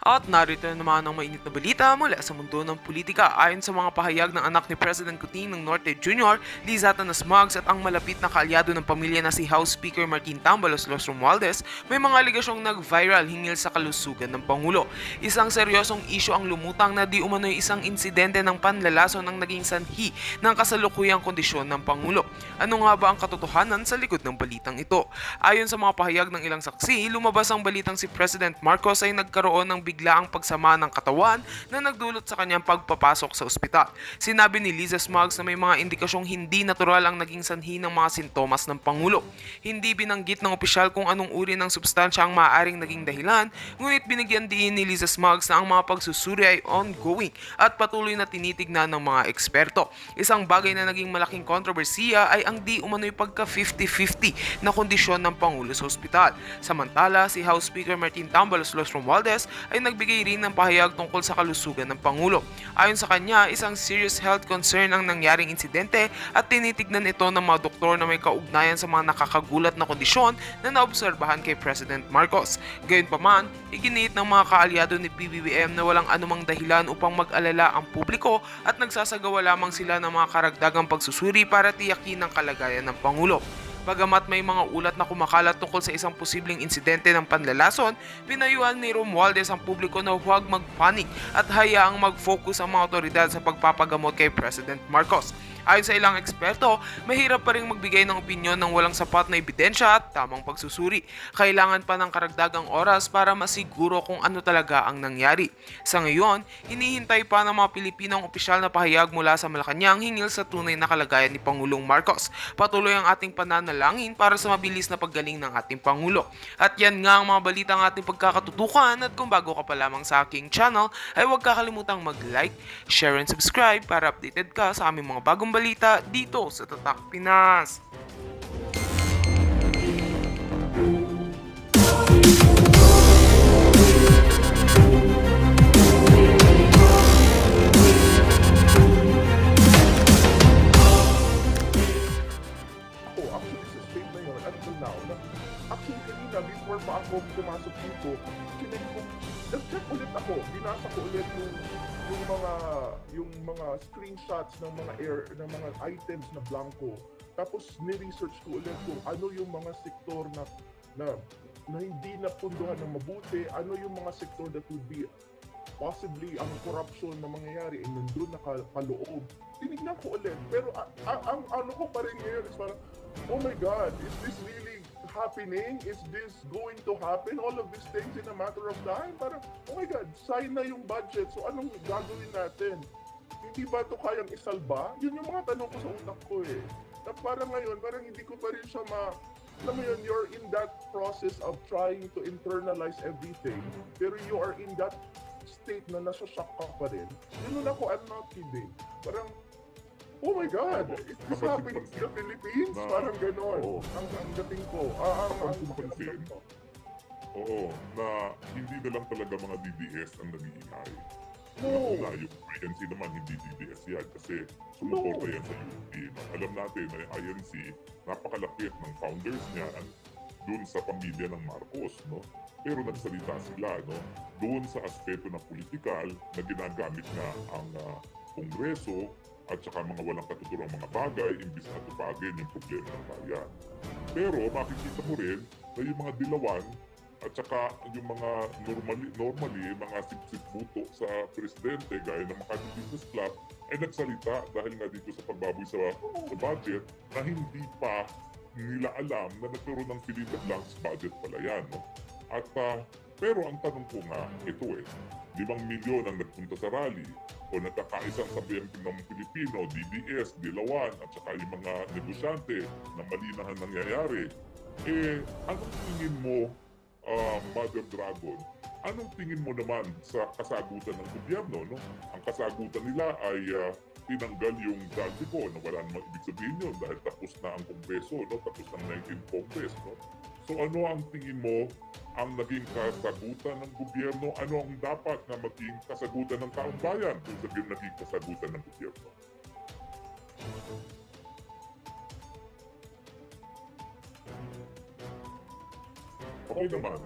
At narito na naman ang mainit na balita mula sa mundo ng politika. Ayon sa mga pahayag ng anak ni President Coutinho ng Norte Jr., Liz Atanas Mugs at ang malapit na kaalyado ng pamilya na si House Speaker Martin Tambalos Los Romualdez, may mga aligasyong nag-viral hinggil sa kalusugan ng Pangulo. Isang seryosong isyu ang lumutang na di umano'y isang insidente ng panlalason ang naging sanhi ng kasalukuyang kondisyon ng Pangulo. Ano nga ba ang katotohanan sa likod ng balitang ito? Ayon sa mga pahayag ng ilang saksi, lumabas ang balitang si President Marcos ay nagkaroon ng biglaang pagsama ng katawan na nagdulot sa kanyang pagpapasok sa ospital. Sinabi ni Liza Smugs na may mga indikasyong hindi natural ang naging sanhi ng mga sintomas ng Pangulo. Hindi binanggit ng opisyal kung anong uri ng substansya ang maaaring naging dahilan, ngunit binigyan din ni Liza Smugs na ang mga pagsusuri ay ongoing at patuloy na tinitignan ng mga eksperto. Isang bagay na naging malaking kontrobersiya ay ang di umano'y pagka 50-50 na kondisyon ng Pangulo sa ospital. Samantala, si House Speaker Martin Tambalos Los Romualdez ay nagbigay rin ng pahayag tungkol sa kalusugan ng Pangulo. Ayon sa kanya, isang serious health concern ang nangyaring insidente at tinitignan ito ng mga doktor na may kaugnayan sa mga nakakagulat na kondisyon na naobserbahan kay President Marcos. Gayunpaman, iginiit ng mga kaalyado ni PBBM na walang anumang dahilan upang mag-alala ang publiko at nagsasagawa lamang sila ng mga karagdagang pagsusuri para tiyakin ang kalagayan ng Pangulo. Bagamat may mga ulat na kumakalat tungkol sa isang posibleng insidente ng panlalason, pinayuhan ni Romualdez ang publiko na huwag magpanik at hayaang mag-focus ang mga otoridad sa pagpapagamot kay President Marcos. Ayon sa ilang eksperto, mahirap pa rin magbigay ng opinyon ng walang sapat na ebidensya at tamang pagsusuri. Kailangan pa ng karagdagang oras para masiguro kung ano talaga ang nangyari. Sa ngayon, hinihintay pa ng mga Pilipinong opisyal na pahayag mula sa Malacanang hinggil sa tunay na kalagayan ni Pangulong Marcos. Patuloy ang ating pananalangin para sa mabilis na paggaling ng ating Pangulo. At yan nga ang mga balita ng ating pagkakatutukan, at kung bago ka pa lamang sa aking channel, ay huwag kakalimutang mag-like, share and subscribe para updated ka sa aming mga bagong balita dito sa Tatak Pinas. Actually, sa state na yun, until now, actually kanina, before pa ako pumasok dito, chinek ko, nag-check ulit ako, binasa ko ulit yung mga screenshots ng ng mga items na blanco. Tapos ni-research ko ulit kung ano yung mga sektor na hindi napunduhan ng mabuti, ano yung mga sektor that would be possibly ang corruption na mangyayari ay nandun na kaloob. Tinignan ko ulit, pero ang ano ko pa rin ngayon is parang, oh my God, is this really happening? Is this going to happen? All of these things in a matter of time? Parang, oh my God, sign na yung budget. So anong gagawin natin? Hindi ba ito kayang isalba? Yun yung mga tanong ko sa utak ko eh. Na parang ngayon, parang hindi ko pa rin siya alam mo yun, you're in that process of trying to internalize everything, pero you are in that state na nasa-shock ka pa rin. Yun ako, I'm not kidding. Parang, oh my God, is this happening in the Philippines? Parang ganon. Ang dating ko. Oo, na hindi na lang talaga mga DDS ang nag-iingay. No. Na yung INC naman, hindi DDS yan kasi sumuporta yan sa UP. No? Alam natin na yung INC, napakalapit ng founders niya dun sa pamilya ng Marcos. No? Pero nagsalita sila doon sa aspeto ng politikal na ginagamit na ang Kongreso at saka mga walang katuturang mga bagay imbis na tupagin yung problema ng bayan. Pero makikita mo rin na yung mga dilawan at saka yung mga normally mga sip-sip buto sa presidente gaya ng Makati Business Club ay nagsalita dahil nga dito sa pagbaboy sa budget na hindi pa nila alam na nagkaroon ng fill in the blanks budget pala yan. No? At pero ang tanong ko nga, ito 5 milyon ang nagpunta sa rally o nagkakaisang sabihan ng Pilipino, DDS, Dilawan at saka yung mga negosyante na mali na ang nangyayari. Anong tingin mo, Mother Dragon, anong tingin mo naman sa kasagutan ng gobyerno? No? Ang kasagutan nila ay tinanggal yung dati ko na wala namang ibig sabihin yun dahil tapos na ang Kongreso, no? Tapos ng 19th Congress. No? So ano ang tingin mo ang naging kasagutan ng gobyerno? Ano ang dapat na maging kasagutan ng taong bayan kung sabihin naging kasagutan ng gobyerno? Okay naman.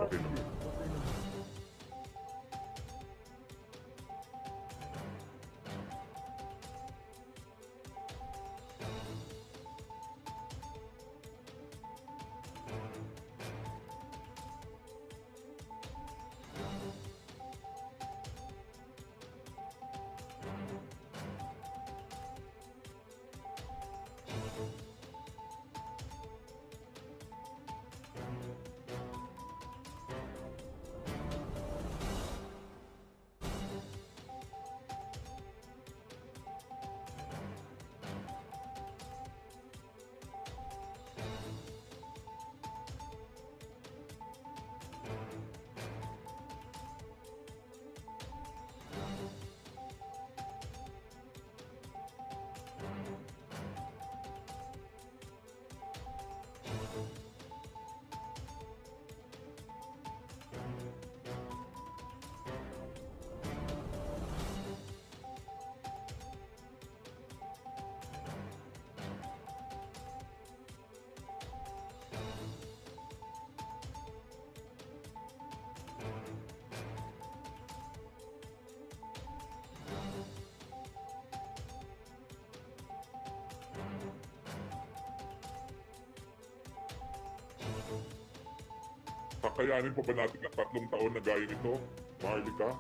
Kakayanin pa ba natin ang 3 taon na gaya nito, Maharlika?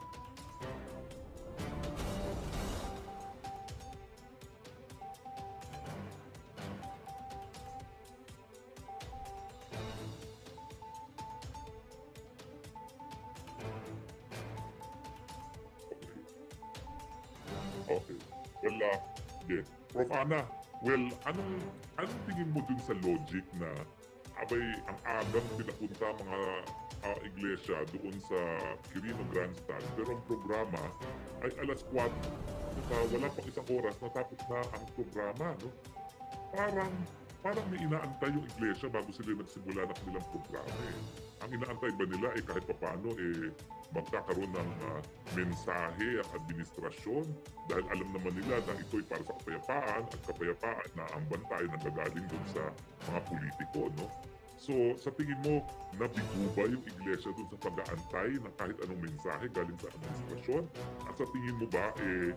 Okay. Well, yeah. Prof. Ana, well, anong tingin mo dun sa logic na abay ang agang pinapunta mga iglesia doon sa Quirino Grandstand pero ang programa ay alas 4 wala pang isang oras natapos na ang programa, no? Parang may inaantay yung iglesia bago sila nagsimula ng kanilang programa eh. Ang inaantay ba nila eh kahit papano eh magkakaroon ng mensahe ang administrasyon dahil alam naman nila na ito'y para sa kapayapaan at kapayapaan na ang bantay na gagaling doon sa mga politiko, no? So, sa tingin mo, nabigo ba yung iglesia doon sa pag-aantay ng kahit anong mensahe galing sa administrasyon? At sa tingin mo ba, eh,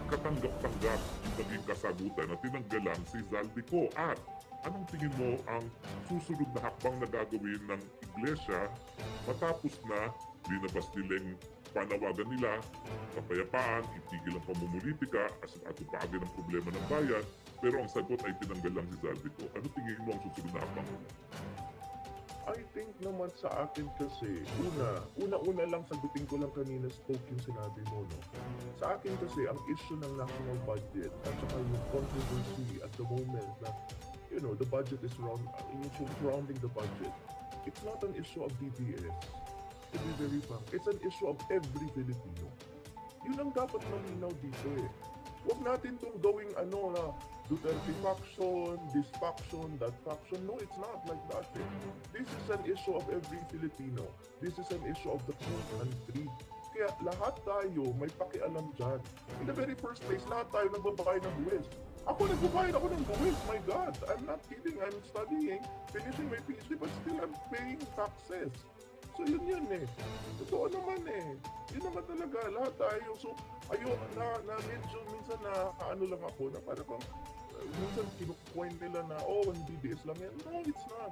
katanggap-tanggap yung naging kasagutan na tinanggalan si Zaldico? At anong tingin mo ang susunod na hakbang na gagawin ng iglesia matapos na linabas nila yung panawagan nila, kapayapaan, itigil ang pamumulitika, at upagin ang problema ng bayan, pero ang sagot ay tinanggal lang si Zaldico. Ano tingin mo ang susunod na hakbang? I think naman sa akin kasi, una lang sagutin ko lang kanina spoke yung sinabi mo, no? Sa akin kasi, ang issue ng national budget at saka yung controversy at the moment na, you know, the budget is surrounding the budget. It's not an issue of DDS. To be very frank, it's an issue of every Filipino. Yun ang dapat malinaw dito eh. Huwag natin itong gawing na Duterte faction, this faction, that faction. No, it's not like that eh. This is an issue of every Filipino. This is an issue of the whole country. Kaya lahat tayo may pakialam dyan. In the very first place, lahat tayo nagbabayad ng buwis. Ako nagbabayad ako ng buwis, my God. I'm not kidding, I'm studying, finishing my PhD, but still I'm paying taxes. So yun eh. Totoo naman eh. Yun naman talaga, lahat tayo. So na medyo minsan na lang ako na parang minsan kinukuhain nila na ang DDS lang yan. No, it's not.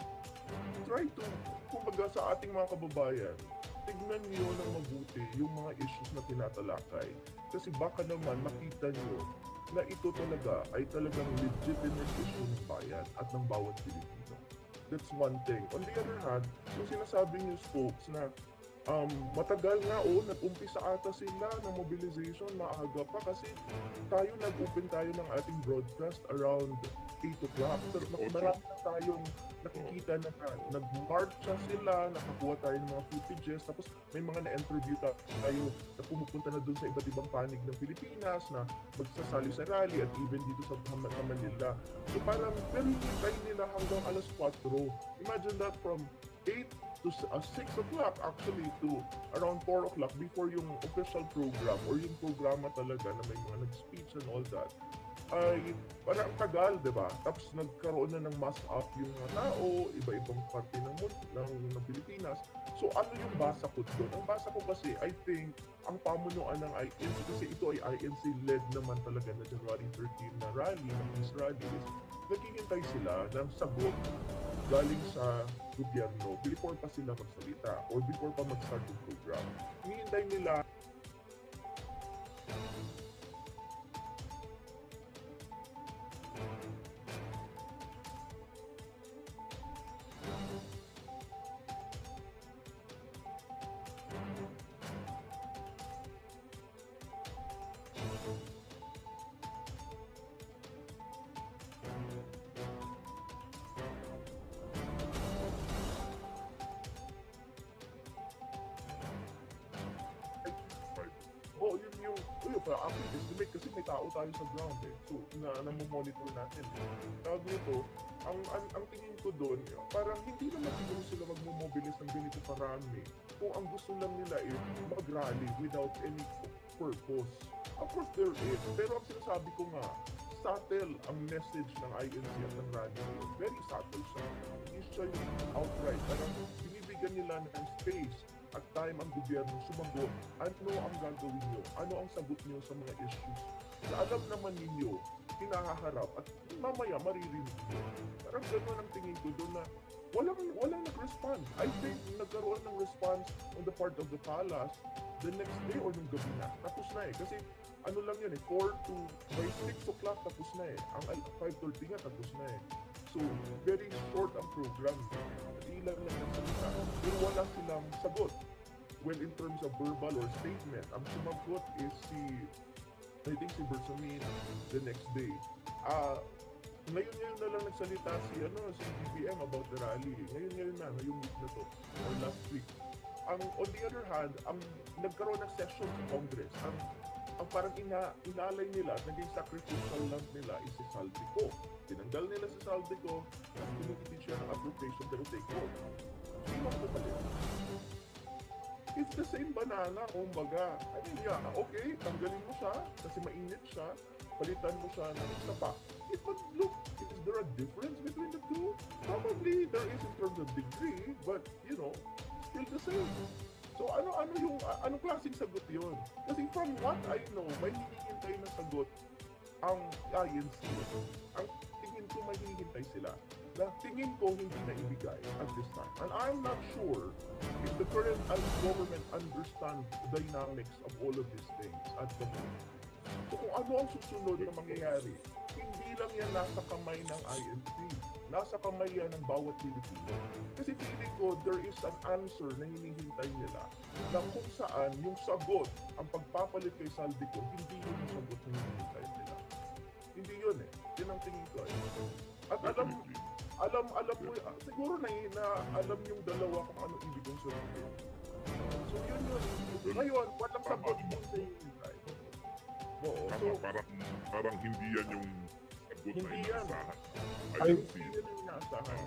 Try to, kumbaga sa ating mga kababayan, tignan niyo ng mabuti yung mga issues na tinatalakay. Kasi baka naman makita niyo na ito talaga ay talagang legitimate issue ng bayan at ng bawat Pilipino. That's one thing. On the other hand, yung sinasabi niyo folks na matagal nga nag-umpisa ata sila ng mobilization, maaga pa kasi nag-open tayo ng ating broadcast around 8 o'clock. Pero marami na tayong nakikita na nag-marcha sila, nakakuha tayo ng mga footages, tapos may mga na-interview tayo na pumupunta na dun sa iba't ibang panig ng Pilipinas na magsasali sa rally at even dito sa Manila. So parang, pero hinintay nila hanggang alas 4. Imagine that from 8 to 6 o'clock actually to around 4 o'clock before yung official program or yung programa talaga na may mga nag-speech and all that ay parang tagal, di ba? Tapos nagkaroon na ng mass up yung mga tao, iba-ibang parte ng Pilipinas. So ano yung basa ko doon? Ang basa ko kasi, I think, ang pamunuan ng INC, kasi ito ay INC-led naman talaga na January 13 na rally, na peace rally, is naghihintay sila ng sagot galing sa gobyerno before pa sila magsalita or before pa mag-start yung program. Hinihintay nila actually estimate kasi may tao tayo sa ground eh. So, namomonitor natin. Tawag nito, ang tingin ko doon, parang hindi naman siguro sila magmomobilize ng ganito karami kung ang gusto lang nila mag-rally without any purpose. Of course there is, pero ang sinasabi ko nga, subtle ang message ng INC at ng rally. Very subtle siya. Hindi siya yung outright. Parang binibigyan nila ng space at time ang gobyerno sumagot, ano ang gagawin nyo? Ano ang sagot nyo sa mga issues na alam naman ninyo, hinaharap at mamaya maririnig nyo. Parang gano'n ang tingin ko doon na walang nag-respond. I think nagkaroon ng response on the part of the palace the next day or nung gabi na. Tapos na eh. Kasi ano lang yun eh, 4 to by 6 o'clock tapos na eh. Ang 5:30 nga tapos na eh. So, very short ang program. Ilan lang nagsalita. Pero wala silang sagot. Well, in terms of verbal or statement, ang sumagot is I think si Bersamin the next day. Ngayon na lang nagsalita si BBM about the rally. Ngayon na, ngayong week na to, or last week. On the other hand, ang nagkaroon ng session sa Congress, ang parang inalay nila, naging sacrificial land nila is si Saldico. Tinanggal nila si Saldico, at pinititin siya ng appropriation pero take home. Sino ang pumalit? It's the same banana, kumbaga. I mean, yeah, okay, tanggalin mo siya kasi mainit siya, palitan mo siya ng isa pa. But look, is there a difference between the two? Probably there is in terms of degree, but still the same. So anong klaseng sagot yun? Kasi from what I know, may hinihintay na sagot ang INC. Ang tingin ko may hinihintay sila. Na tingin ko hindi na ibigay at this time. And I'm not sure if the current government understands the dynamics of all of these things at the moment. So kung ano ang susunod na mangyayari, hindi lang yan nasa kamay ng INC. Nasa kamay yan ng bawat Pilipino. Kasi feeling ko, there is an answer na hinihintay nila na kung saan yung sagot, ang pagpapalit kay Saldico, hindi yun yung sagot na hinihintay nila. Hindi yun eh. Yun ang tingin ko eh. At alam mo, siguro na alam yung dalawa kung ano ibig kong sabihin. So yun. Ngayon, walang sagot mo sa hinihintay. Oo. So, parang hindi yan yung sagot na hindi yan. inaasahan. Hindi yan yung inaasahan.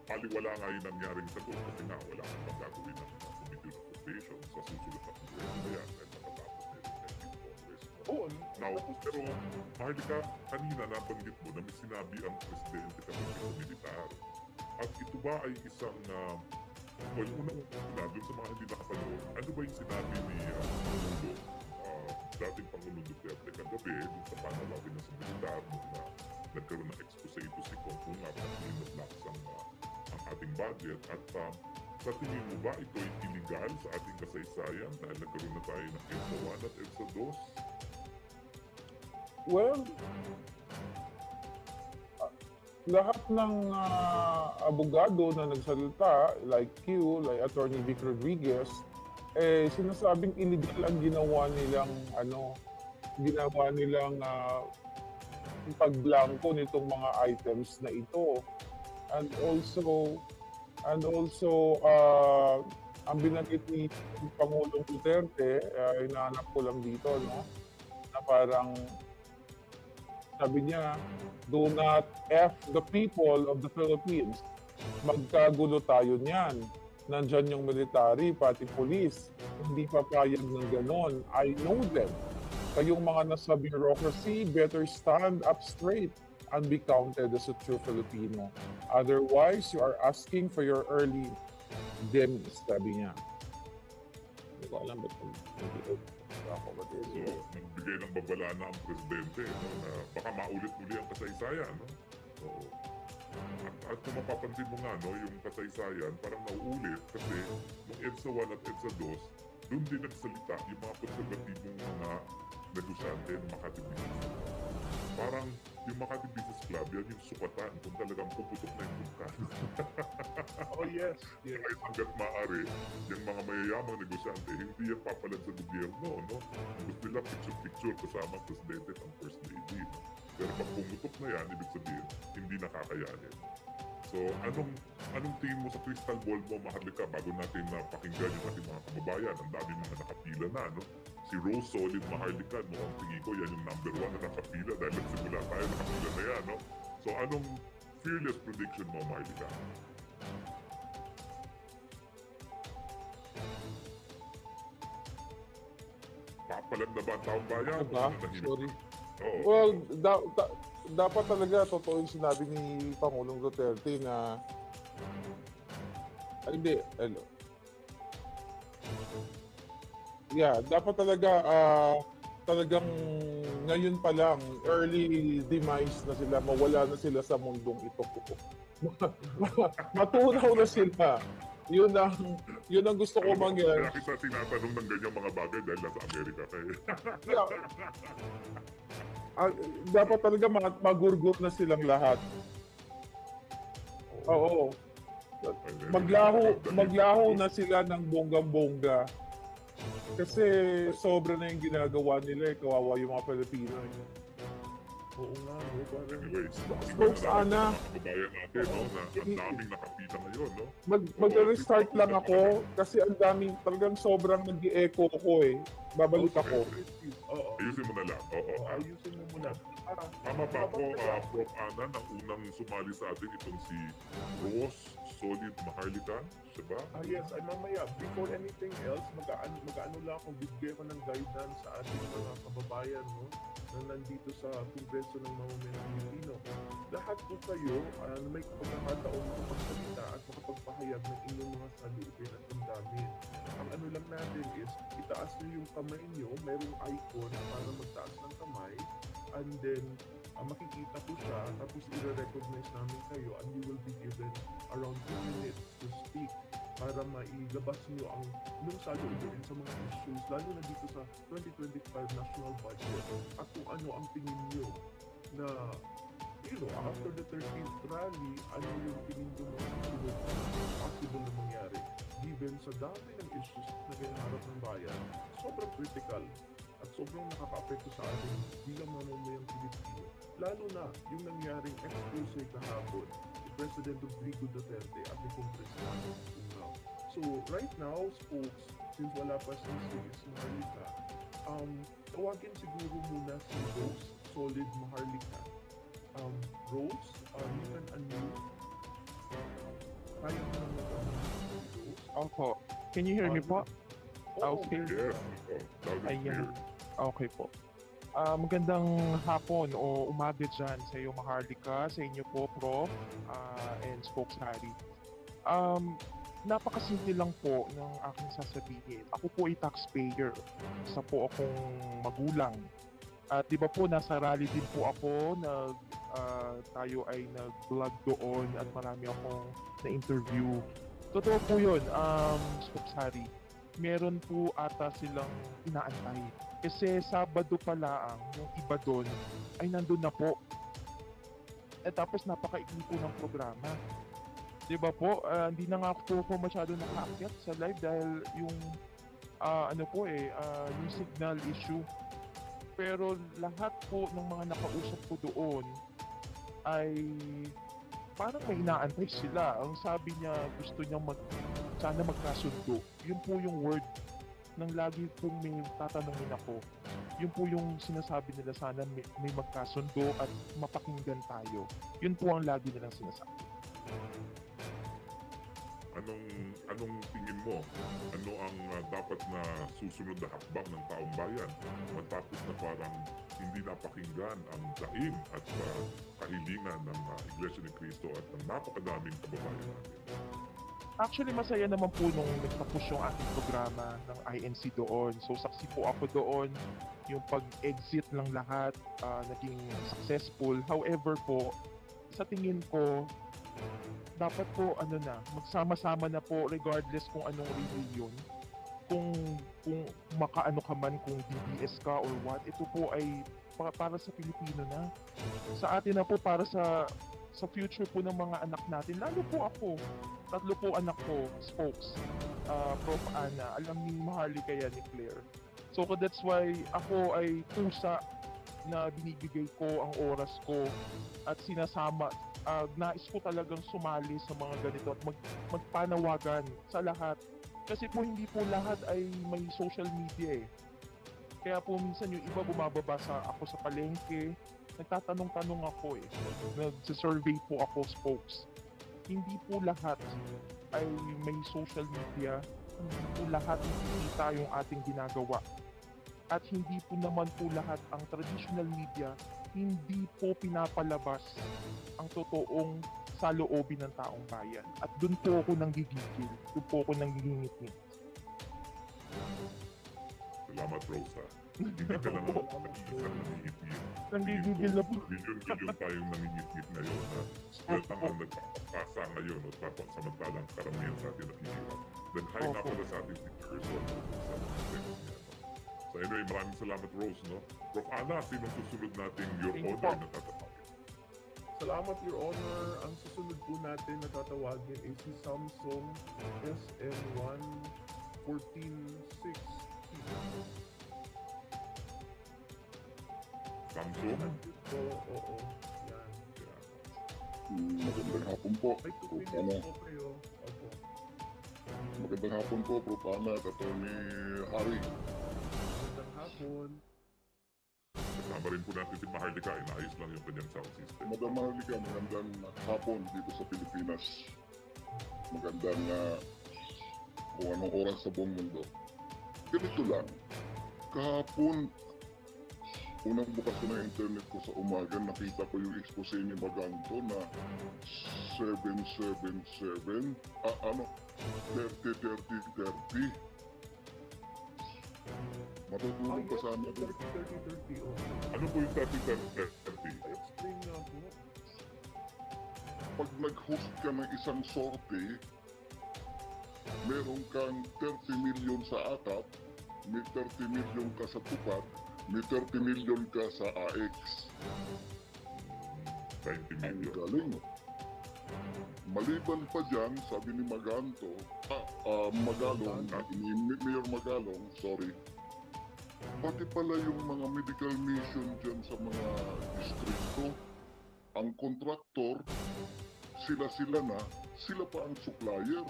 Paliwala nga yung nangyaring sagot kasi nga wala kang magagawin ng Committee on Appropriation sa susunod na Congress na yan dahil matatapos na yung Executive Congress. Oo. Now, pero Maharlika, kanina nabanggit mo na may sinabi ang Presidente kapag ito militar. At ito ba ay isang, unang doon sa mga hindi nakapanood, ano ba yung sinabi ni dating Pangulong Duterte kagabi dun sa panalawin na sa militar nung nagkaroon ng expose ito si Kong at pinag-blocks ang ating budget at sa tingin mo ba ito ay illegal sa ating kasaysayan dahil nagkaroon na tayo ng EDSA 1 at EDSA 2? Well, lahat ng abogado na nagsalita, like you, like Attorney Vic Rodriguez, sinasabing illegal ang ginawa nilang pagblangko nitong mga items na ito. And also ang binanggit ni Pangulong Duterte, inaanap ko lang dito, no? Na parang sabi niya, do not F the people of the Philippines. Magkagulo tayo niyan. Nandyan yung military, pati police. Hindi papayag ng ganon. I know them. Kayong mga nasa bureaucracy, better stand up straight and be counted as a true Filipino. Otherwise, you are asking for your early demise, sabi niya. Hindi ko alam ba't hindi ako ba So, nagbigay ng babala na ang Presidente na baka maulit-uli ang kasaysayan. No? So, at kung mapapansin mo nga, yung kasaysayan parang nauulit kasi nung EDSA 1 at EDSA 2, doon din nagsalita yung mga konservatibong mga negosyante ng Makati Business Club. Parang yung Makati Business Club, yan yung sukatan kung talagang puputok na yung bulkan. Oh yes. Kaya hanggat maaari, yung mga mayayamang negosyante, hindi yan papalag sa gobyerno. No? Gusto nila picture-picture kasama ang Presidente at ang First Lady. Pero pag pumutok na yan, ibig sabihin, hindi nakakayanin. So, anong tingin mo sa crystal ball mo, Maharlika, bago natin pakinggan yung ating mga kababayan? Ang dami mga nakapila na, no? Si Rose Solid Maharlika, no? Ang tingin ko, yan yung number 1 na nakapila dahil nagsimula tayo, nakapila na yan, no? So, anong fearless prediction mo, Maharlika? Papalag na ba ang taong bayan? Diba? Sorry. Oo. Well, dapat talaga totoo yung sinabi ni Pangulong Duterte na hindi, hello. Yeah, dapat talaga talagang ngayon pa lang early demise na sila, mawala na sila sa mundong ito. matunaw na sila. Yun ang gusto ko mangyari. Kaya kita tinatanong ng ganyang mga bagay dahil nasa Amerika kayo. Yeah. Dapat talaga magurgot na silang lahat. Oo. Maglaho na sila ng bonggang-bongga. Kasi sobra na yung ginagawa nila, kawawa yung mga Pilipino. Oo nga, no? Parang, Anyways, Folks, Ana, kababayan natin, no, na ang daming nakapita ngayon, no? mag-restart lang ako kasi ang daming, talagang sobrang nag-i-echo ko eh. Babalik ako. oo. Ayusin mo na lang. Oo. Ayusin mo muna. Tama ba ako, Prof. Ana, na unang sumali sa atin itong si Rose Solid Maharlika? Siya ba? Yes, ay mamaya, before anything else, mag-ano lang akong bigay ko ng guidance sa ating mga kababayan, no? Na nandito sa Kongreso ng Mamamayang Pilipino. Lahat po kayo may pagkakataon makapagsalita at makapagpahayag ng inyong mga saloobin at damdamin. Ang ano lang natin is, itaas nyo yung kamay nyo, mayroong icon para magtaas ng kamay, and then makikita po siya, tapos i-recognize namin kayo, and you will be given around 2 minutes to speak para mailabas nyo ang inyong saloobin sa mga issues, lalo na dito sa 2025 national budget, at kung ano ang tingin nyo na after the 13th rally, ano yung tingin nyo mga susunod possible na mangyari given sa dami ng issues na kinaharap ng bayan. Sobrang critical at sobrang nakaka-apekto sa atin bilang mamamayang Pilipino, lalo na yung nangyaring expose kahapon ni President Rodrigo Duterte at ni Congressman Ungaw. So right now, folks, since wala pa si Maharlika, tawagin siguro muna si Rose Solid Maharlika. Rose, you can unmute. Kaya mo naman Rose? Opo. Can you hear me po? Oo. Okay. Yes. Loud and clear. Ayan. Okay po. Magandang hapon o umaga dyan sa iyo, Maharlika, sa inyo po, Prof. And Spokes Harry. Napakasimple lang po ng aking sasabihin. Ako po ay taxpayer. Isa po akong magulang. At di ba po, nasa rally din po ako, tayo ay nag-vlog doon at marami akong na-interview. Totoo po yun, Spokes Harry. Meron po ata silang inaantay. Kasi Sabado pa lang, yung iba doon ay nandun na po. At tapos napakaikli po ng programa. Diba po, hindi na nga po masyado nakaakyat sa live dahil yung yung signal issue. Pero lahat po ng mga nakausap ko doon ay parang may inaantay sila. Ang sabi niya, gusto niya sana magkasundo. Yun po yung word nang lagi pong may tatanungin ako. Yun po yung sinasabi nila, sana may magkasundo at mapakinggan tayo. Yun po ang lagi nilang sinasabi. Anong tingin mo? Ano ang dapat na susunod na hakbang ng taong bayan matapos na parang hindi napakinggan ang daing at kahilingan ng Iglesia ni Cristo at ng napakadaming kababayan natin? Actually, masaya naman po nung nagtapos yung ating programa ng INC doon. So, saksi po ako doon. Yung pag-exit ng lahat, naging successful. However po, sa tingin ko, dapat po, magsama-sama na po regardless kung anong religion. Kung makaano ka man, kung DDS ka or what, ito po ay para sa Pilipino na. Sa atin na po, para sa future po ng mga anak natin. Lalo po ako, 3 po anak ko, Spokes, Prof. Ana, alam ni Maharlika yan ni Claire. So that's why ako ay pusa na binibigay ko ang oras ko at sinasama. Nais ko talagang sumali sa mga ganito at magpanawagan sa lahat. Kasi po hindi po lahat ay may social media eh. Kaya po minsan yung iba bumababa ako sa palengke, nagtatanong-tanong ako eh. Nag-survey po ako, Spokes. Hindi po lahat ay may social media. Hindi po lahat nakikita yung ating ginagawa. At hindi po naman po lahat ang traditional media hindi po pinapalabas ang totoong saloobin ng taong bayan. At doon po ako nanggigigil. Doon po ako nanggingit-ngit. Salamat, Rosa. Hindi ka lang ang isang nangingitit. Nanggigigil na po. Milyon tayong nangingitit ngayon na spread ang nagpapasa ngayon o tapos samantalang karamihan sa atin naghihirap. Then hi nga Opo. pala sa ating si Gerson sa mga text niya. No? So anyway, maraming salamat, Rose. No? Prof. Ana, sinong susunod nating your Thank you order po. na tatapagin? Salamat, Your Honor. Ang susunod po natin na tatawagin ay si Samsung SM1 146. Samsung? Oo. Yan. Magandang hapon po, May 2 Prof. minutes Ana. po kayo. Opo. Magandang hapon po, Prof. Ana, at Atty. Harry. Magandang hapon. Kasama rin po natin si Maharlika. Inaayos lang yung kanyang sound system. Madam Maharlika, magandang hapon dito sa Pilipinas. Magandang kung anong oras sa buong mundo. Ganito lang, kahapon, unang bukas ko ng internet ko sa umaga, nakita ko yung expose ni Maganto na 777, 30. Matutulog ka sana doon. 30. Oh. Ano po yung 30-30? I-explain nga po. Pag nag-host ka ng isang sorte, meron kang 30 million sa atap, may 30 million ka sa tupad, may 30 million ka sa AX. 20 Ang million. galing. Maliban pa dyan, sabi ni Magalong, ni Mayor Magalong, sorry, pati pala yung mga medical mission dyan sa mga distrito, ang kontraktor, sila na, sila pa ang supplier.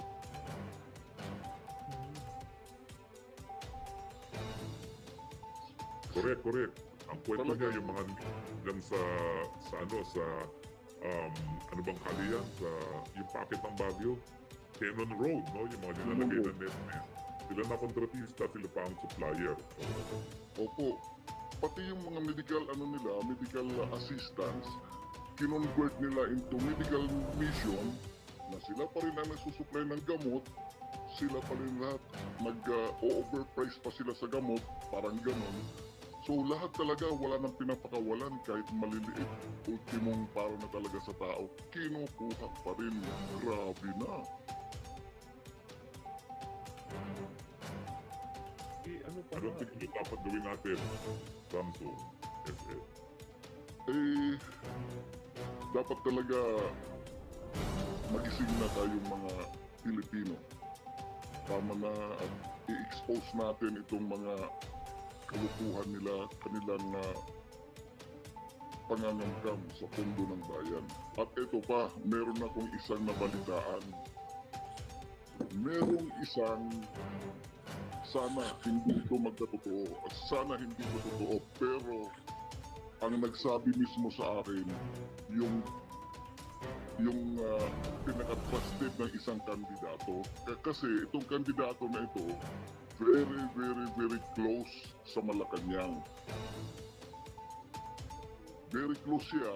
Correct. Ang kwento Talaga. niya yung mga dyan sa ano bang kaliyan sa yung packet ng Baguio, Cannon Road, no? Yung mga nilalagay na net. Sila na kontratista, sila pa ang supplier. Opo. Pati yung mga medical assistance, kinonvert nila into medical mission na sila pa rin ang nagsusupply ng gamot, sila pa rin lahat nag-overprice pa sila sa gamot, parang ganon. So lahat talaga wala nang pinapakawalan kahit maliliit. Ultimong para na talaga sa tao, kinukuha pa rin. Grabe na. Ano pa Anong nga? tingin mo dapat gawin natin? Samsung, SF. Dapat talaga magising na tayong mga Pilipino. Tama na at i-expose natin itong mga kalukuhan nila, kanilang pangangangkam sa pundo ng bayan. At ito pa, meron akong isang nabalitaan. Merong isang sana hindi ito magkatotoo, sana hindi ito totoo, pero ang nagsabi mismo sa akin, yung pinaka-trusted ng isang kandidato. Kasi itong kandidato na ito, very close sa Malacanang. Very close siya